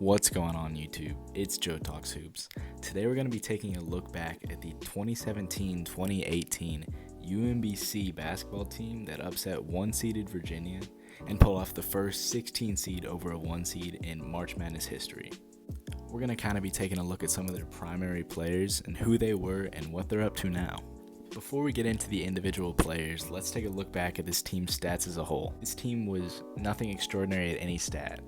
What's going on YouTube? It's Joe Talks Hoops. Today we're going to be taking a look back at the 2017-2018 UMBC basketball team that upset 1-seeded Virginia and pulled off the first 16 seed over a 1 seed in March Madness history. We're going to kind of be taking a look at some of their primary players and who they were and what they're up to now. Before we get into the individual players, let's take a look back at this team's stats as a whole. This team was nothing extraordinary at any stat.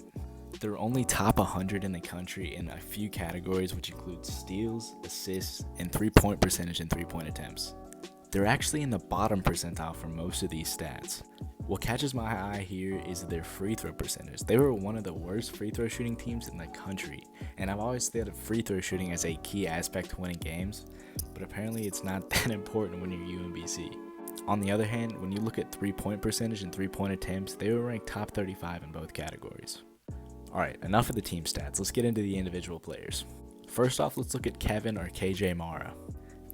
They're only top 100 in the country in a few categories, which include steals, assists, and three-point percentage and three-point attempts. They're actually in the bottom percentile for most of these stats. What catches my eye here is their free throw percentage. They were one of the worst free throw shooting teams in the country, and I've always thought of free throw shooting as a key aspect to winning games, but apparently it's not that important when you're UMBC. On the other hand, when you look at three-point percentage and three-point attempts, they were ranked top 35 in both categories. Alright, enough of the team stats, let's get into the individual players. First off, let's look at Kevin or KJ Mara.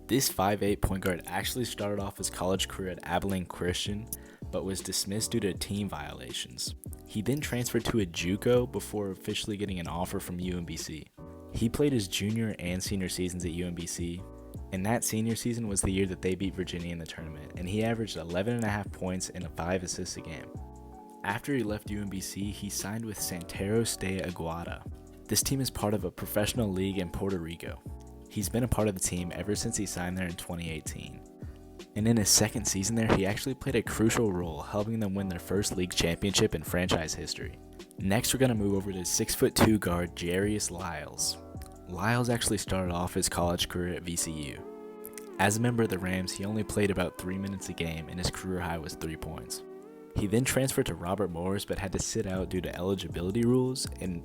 This 5'8" point guard actually started off his college career at Abilene Christian, but was dismissed due to team violations. He then transferred to a JUCO before officially getting an offer from UMBC. He played his junior and senior seasons at UMBC, and that senior season was the year that they beat Virginia in the tournament, and he averaged 11.5 points and 5 assists a game. After he left UMBC, he signed with Santeros de Aguada. This team is part of a professional league in Puerto Rico. He's been a part of the team ever since he signed there in 2018. And in his second season there, he actually played a crucial role, helping them win their first league championship in franchise history. Next, we're going to move over to 6'2" guard Jarius Lyles. Lyles actually started off his college career at VCU. As a member of the Rams, he only played about 3 minutes a game, and his career high was 3 points. He then transferred to Robert Morris but had to sit out due to eligibility rules, and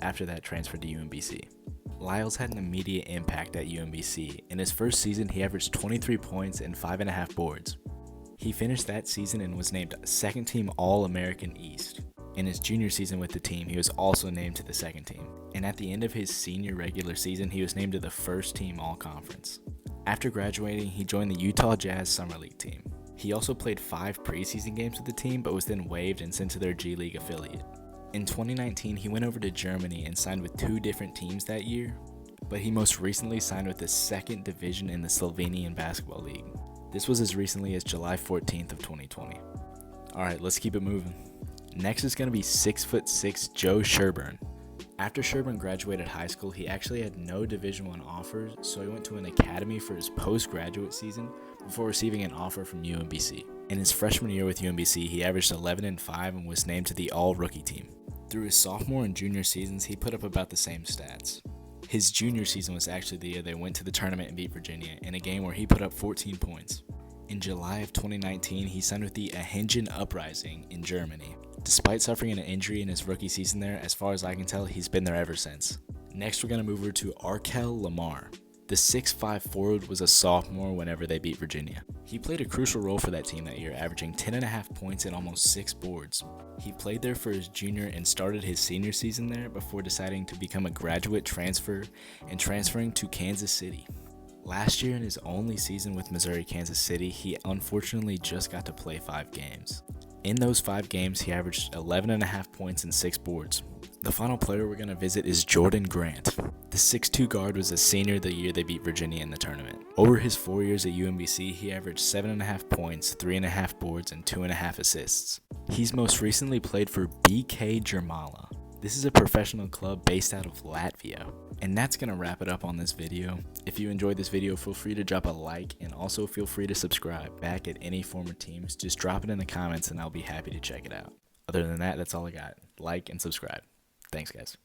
after that transferred to UMBC. Lyles had an immediate impact at UMBC. In his first season, he averaged 23 points and 5.5 boards. He finished that season and was named second team All-American East. In his junior season with the team, he was also named to the second team. And at the end of his senior regular season, he was named to the first team All-Conference. After graduating, he joined the Utah Jazz Summer League team. He also played 5 preseason games with the team, but was then waived and sent to their G League affiliate. In 2019, he went over to Germany and signed with 2 different teams that year, but he most recently signed with the second division in the Slovenian Basketball League. This was as recently as July 14th of 2020. Alright, let's keep it moving. Next is going to be 6'6" Joe Sherburne. After Sherburne graduated high school, he actually had no Division I offers, so he went to an academy for his postgraduate season before receiving an offer from UMBC. In his freshman year with UMBC, he averaged 11-5 and was named to the All-Rookie team. Through his sophomore and junior seasons, he put up about the same stats. His junior season was actually the year they went to the tournament and beat Virginia in a game where he put up 14 points. In July of 2019, he signed with the Ahingen Uprising in Germany. Despite suffering an injury in his rookie season there, as far as I can tell, he's been there ever since. Next, we're going to move over to Arkel Lamar. The 6'5" forward was a sophomore whenever they beat Virginia. He played a crucial role for that team that year, averaging 10.5 points and almost 6 boards. He played there for his junior and started his senior season there before deciding to become a graduate transfer and transferring to Kansas City. Last year, in his only season with Missouri-Kansas City, he unfortunately just got to play 5 games. In those 5 games, he averaged 11.5 points and 6 boards. The final player we're going to visit is Jordan Grant. The 6'2" guard was a senior the year they beat Virginia in the tournament. Over his 4 years at UMBC, he averaged 7.5 points, 3.5 boards, and 2.5 assists. He's most recently played for BK Jermala. This is a professional club based out of Latvia. And that's going to wrap it up on this video. If you enjoyed this video, feel free to drop a like and also feel free to subscribe back at any former teams. Just drop it in the comments and I'll be happy to check it out. Other than that, that's all I got. Like and subscribe. Thanks, guys.